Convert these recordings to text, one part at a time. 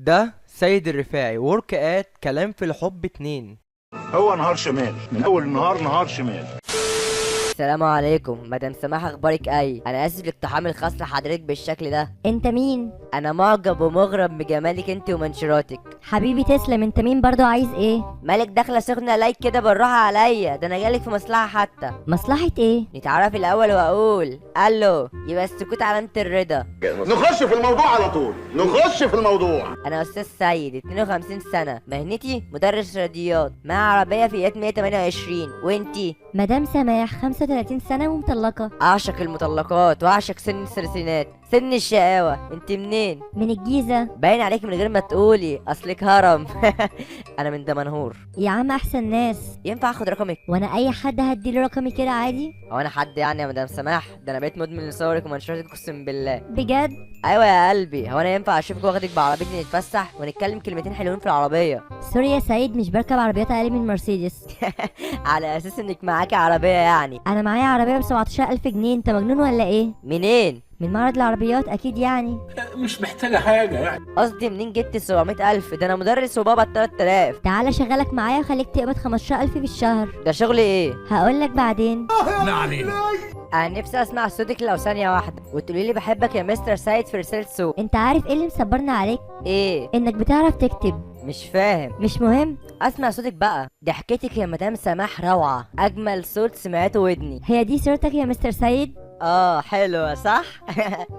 ده سيد الرفاعي ورك ات كلام في الحب 2. هو نهار شمال من اول النهار نهار شمال. السلام عليكم مدام سماح، اخبارك ايه؟ انا اسف لاقتحام الخاص لحضرتك بالشكل ده. انت مين؟ انا معجب ومغرم بجمالك انت ومنشوراتك. حبيبي تسلم. انت مين برضو؟ عايز ايه؟ مالك داخله سخنه لايك كده بالراحه عليا؟ ده انا جالك في مصلحه حتى. مصلحة ايه؟ نتعرف الاول واقول الو، يبقى السكوت علامه الرضا. نخش في الموضوع على طول، نخش في الموضوع. انا استاذ سيد 52 سنه، مهنتي مدرس رياضيات، معايا عربيه فيات 128. وانتي؟ مدام سماح 35 سنة ومطلقة. اعشق المطلقات واعشق سن الثلاثينات، سن الشقاوه. انت منين؟ من الجيزة. باين عليك من غير ما تقولي، اصلك هرم. انا من دمنهور. يا عم احسن ناس. ينفع اخد رقمك؟ وانا اي حد هديله رقمي كده عادي؟ هو انا حد يعني يا مدام سماح؟ ده انا بقيت مدمن لصورك ومنشوراتك اقسم بالله. بجد؟ ايوه يا قلبي، هو انا ينفع اشوفك واخدك بعربيتي نتفسح ونتكلم كلمتين حلوين في العربيه؟ سوري يا سيد، مش بركب عربيات اقل من مرسيدس. على اساس انك معاكي عربيه يعني؟ انا معايا عربية ب17,000 جنيه. انت مجنون ولا ايه؟ منين؟ من معرض العربيات اكيد يعني. مش محتاجة حاجة يعني. قصدي منين جبت 700,000؟ ده انا مدرس وبابا 3000. تعالى شغلك معايا وخليك تقبض 15,000 في الشهر. ده شغل ايه؟ هقولك بعدين. ما علينا. انا نفسي اسمع صوتك لو ثانيه واحده وتقولي لي بحبك يا مستر سيد في رساله صوت. انت عارف ايه اللي مصبرنا عليك؟ ايه؟ انك بتعرف تكتب. مش فاهم. مش مهم. اسمع صوتك بقى. ضحكتك يا مدام سماح روعه، اجمل صوت سمعته ودني. هي دي صورتك يا مستر سيد؟ اه حلوه صح.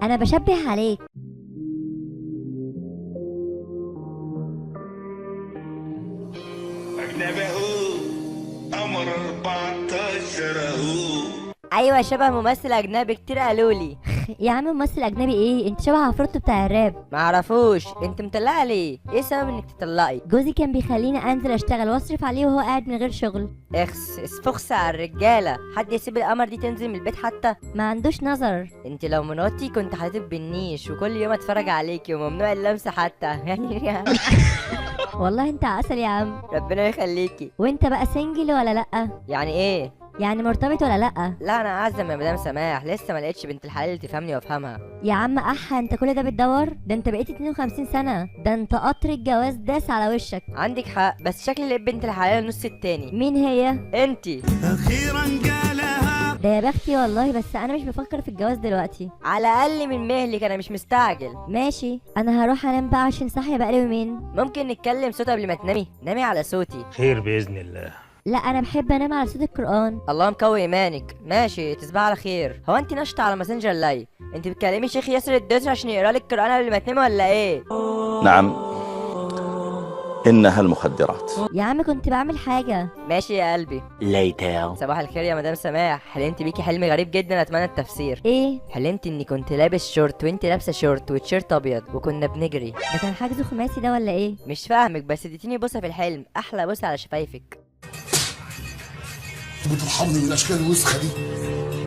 انا بشبه عليك. أجنبي أهو قمر 14 أهو. ايوه شبه ممثل اجنبي كتير قالولي. يا عم ممثل اجنبي ايه؟ انت شبه عفروتو بتاع الراب. معرفوش. انت مطلقه ليه؟ ايه سبب انك تطلقي؟ جوزي كان بيخليني انزل اشتغل واصرف عليه وهو قاعد من غير شغل. اخس اسفخس على الرجاله، حد يسيب القمر دي تنزل من البيت حتى؟ ما عندوش نظر. انت لو مراتي كنت حاطط بالنيش وكل يوم اتفرج عليكي وممنوع اللمس حتى. يعني والله انت عسل يا عم. ربنا يخليكي. وانت بقى سنجل ولا لا؟ يعني ايه؟ يعني مرتبط ولا لا؟ لا انا اعزم يا مدام سماح، لسه ما لقيتش بنت الحلال اللي تفهمني وافهمها. يا عم احا، انت كل ده بتدور؟ ده انت بقيت 52 سنة. ده انت قطر الجواز داس على وشك. عندك حق، بس شكلي لقيت بنت الحلال النص التاني. مين هي؟ انتي. أخيرا جالها. ده يا بختي والله، بس انا مش بفكر في الجواز دلوقتي. على الاقل من مهلك، انا مش مستعجل. ماشي، انا هروح انام بقى عشان صاحية بقالي يومين. ممكن نتكلم صوت قبل ما تنامي؟ نامي على صوتي. خير بإذن الله. لا انا بحب انام على صوت القرآن. الله مقوي ايمانك. ماشي، تصبح على خير. هو انت نشطة على ماسنجر ليه؟ انت بتكلمي شيخ ياسر الدوسري عشان يقرا لك القرآن قبل ما تنامي ولا ايه؟ نعم، إنها المخدرات. يا عم كنت بعمل حاجة. ماشي يا قلبي. ليتر. صباح الخير يا مدام سماح. حلمت بيكي حلم غريب جدا، اتمنى التفسير. ايه؟ حلمت اني كنت لابس شورت وانت لابسه شورت وتيشيرت ابيض وكنا بنجري. ده كان حجز خماسي ده ولا ايه؟ مش فاهمك، بس اديتيني بوسه في الحلم، احلى بوسه على شفايفك. بترحمني من الاشكال الوسخه دي.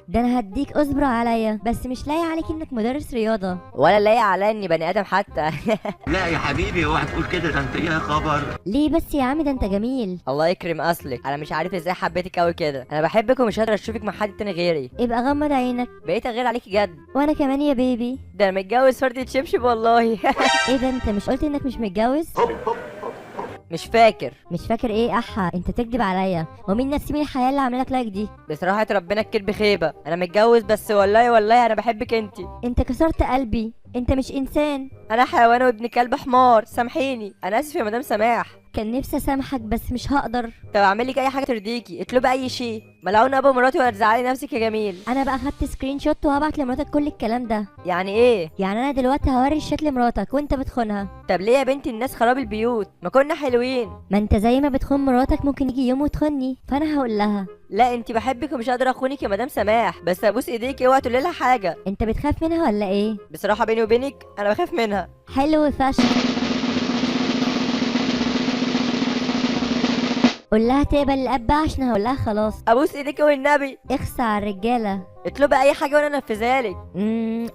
ده انا هديك اصبر عليا، بس مش لاقي عليك انك مدرس رياضة. ولا لاقي عليا اني بني ادم حتى. لا يا حبيبي اوعى تقول كده، ده انت يا خبر. ليه بس يا عم؟ ده انت جميل. الله يكرم اصلك، انا مش عارف ازاي حبيتك قوي كده. انا بحبك ومش قادر اشوفك مع حد تاني غيري. ابقى غمض عينك. بقيت اغير عليكي جد. وانا كمان يا بيبي. ده انا متجوز فردة شبشب والله. ايه ده؟ انت مش قلت انك مش متجوز؟ مش فاكر. مش فاكر ايه احا؟ انت تكذب عليا. ومين نسيم الحياة اللي عامله لك لايك دي؟ بصراحة ربنا الكذب خيبة. انا متجوز بس والله انا بحبك انتي. انت كسرت قلبي. انت مش انسان. انا حيوان وابن كلب حمار، سامحيني. انا اسف يا مدام سماح. كان نفسي اسامحك بس مش هقدر. طب اعمل لك اي حاجه ترضيكي، اطلبي اي شيء. ملعون ابو مراتي ولا تزعلي نفسك يا جميل. انا بقى خدت سكرين شوت وهبعت لمراتك كل الكلام ده. يعني ايه؟ يعني انا دلوقتي هوري الشات لمراتك وانت بتخونها. طب ليه يا بنت الناس خراب البيوت؟ ما كنا حلوين. ما انت زي ما بتخون مراتك ممكن يجي يوم وتخوني، فانا هقول لها. لا انت بحبك ومش قادره اخونك يا مدام سماح، بس ابوس ايديك اوعي تقولي لها حاجه. انت بتخاف منها ولا ايه؟ بصراحه بيني وبينك انا بخاف منها. حلو فشخ. قول لها تقبل الاب بقى عشان هقول لها خلاص. ابوس ايديك والنبي. اخسى على الرجاله. اطلبي اي حاجه وانا انفذها لك.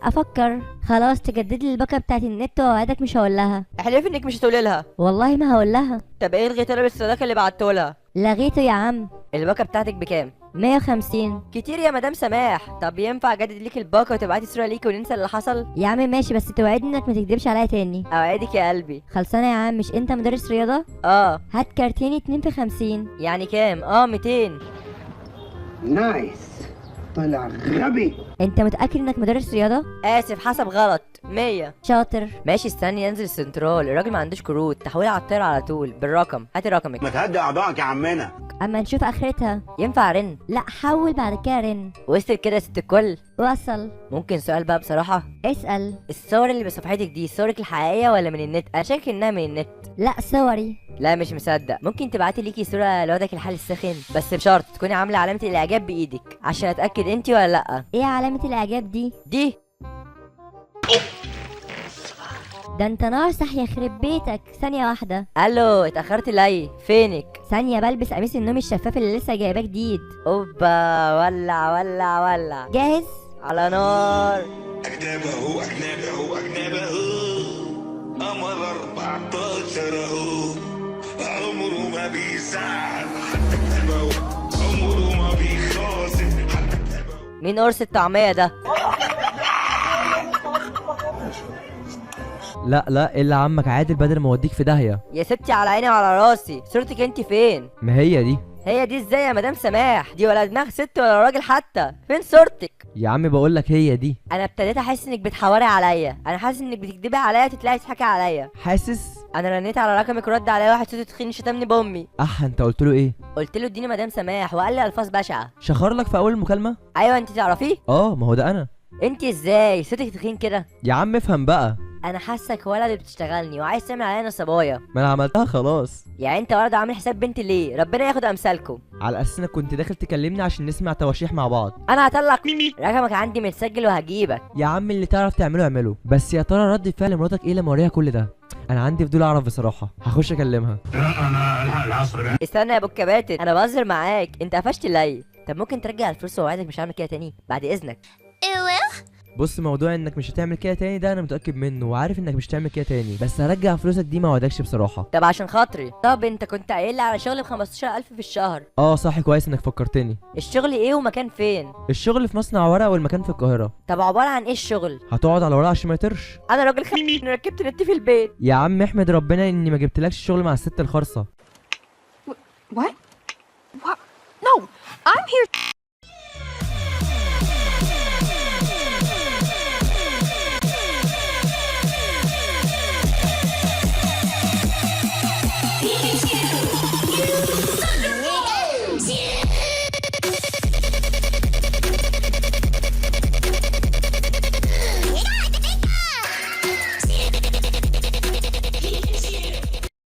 افكر. خلاص تجدد لي الباقه بتاعت النت واوعدك مش هقول لها. احلفي انك مش هتقولي لها. والله ما هقول لها. طب ايه الغي طلب الصداقه اللي بعته لها؟ لغيته يا عم. الباقه بتاعتك بكام؟ 150. كتير يا مدام سماح. طب ينفع اجدد ليك الباقه وتبعتي صوره ليكي وننسى اللي حصل؟ يا عم ماشي، بس توعدني انك ما تكدبش عليا تاني. اوعدك يا قلبي. خلصانه يا عم، مش انت مدرس رياضه؟ اه. هات كارتين 2 في 50. يعني كام؟ 200. نايس. طلع غبي. انت متاكد انك مدرس رياضه؟ اسف حسب غلط. 100. شاطر. ماشي استني انزل السنترال، الراجل ما عندوش كروت، تحويل على الطياره على طول بالرقم. هاتي رقمك. ما تهدي اعضائك يا عمنا. اما نشوف اخرتها. ينفع رن؟ لا حول بعد كده رن. وصل كده يا ست الكل. وصل. ممكن سؤال بقى بصراحه؟ اسال. الصور اللي بصفحتك دي صورك الحقيقيه ولا من النت؟ انا شاكك انها من النت. لا صوري. لا مش مصدق. ممكن تبعتي ليكي صوره لوضعك الحالي الساخن، بس بشرط تكوني عامله علامه الاعجاب بايدك عشان اتاكد انتي ولا لا. ايه علامه الاعجاب دي؟ دي. ده انت ناصح يخرب بيتك. ثانيه واحده. الو اتاخرت ليه؟ فينك؟ ثانيه بلبس قميص النوم الشفاف اللي لسه جايباه جديد. اوبا ولع ولع ولع. جاهز؟ على نار. أجنبه أجنبه أجنبه قمر 14 أهو عمره ما بيزعل حتى كتابه عمره ما بيخاصم حتى كتابه. مين قرص الطعميه ده؟ لا لا، الا عمك عادل بدل ما اوديك في داهيه. يا ستي على عيني وعلى راسي. صورتك انت فين؟ ما هي دي. هي دي ازاي يا مدام سماح؟ دي ولا دماغ ست ولا راجل حتى. فين صورتك؟ يا عم بقول لك هي دي. انا ابتديت احس انك بتحوري عليا. انا حاسس انك بتكدبي عليا تطلعي تضحكي عليا. حاسس. انا رنيت على رقمك ورد عليا واحد صوته تخين شتمني بامي. انت قلت له ايه؟ قلت له اديني مدام سماح وقال لي الفاظ بشعه. شخر لك في اول المكالمه؟ ايوه انت تعرفيه؟ ما هو ده انا. انت ازاي صوتك تخين كده؟ يا عم افهم بقى. انا حاسك ولد بتشتغلني وعايز تعمل عليا نصبايه. ما انا عملتها خلاص. يعني انت ولد عامل حساب بنتي ليه؟ ربنا ياخد امثالكم. على اساس انك كنت داخل تكلمني عشان نسمع تواشيح مع بعض. انا هطلع رقمك عندي متسجل وهجيبك. يا عم اللي تعرف تعمله اعمله، بس يا ترى رد فعل مراتك ايه لما اوريها كل ده؟ انا عندي فضول اعرف بصراحه. هخش اكلمها. انا الحق العصر بقى. استنى يا ابو الكباتن، انا بهزر معاك. انت قفشت لي. طب ممكن ترجع الفلوس ووعدك مش هعمل كده تاني بعد اذنك. بص، موضوع انك مش هتعمل كده تاني ده انا متاكد منه وعارف انك مش هتعمل كده تاني، بس هرجع فلوسك دي ما وعدكش بصراحه. طب عشان خاطري. طب انت كنت قايل لي على شغل ب 15000 في الشهر. صح، كويس انك فكرتني. الشغل ايه ومكان فين؟ الشغل في مصنع ورق والمكان في القاهره. طب عباره عن ايه الشغل؟ هتقعد على ورق عشان ما يطرش. انا راجل خميس ركبت نت في البيت. يا عم احمد ربنا اني ما جبتلكش شغل مع الست الخرصه. What? No, I'm here.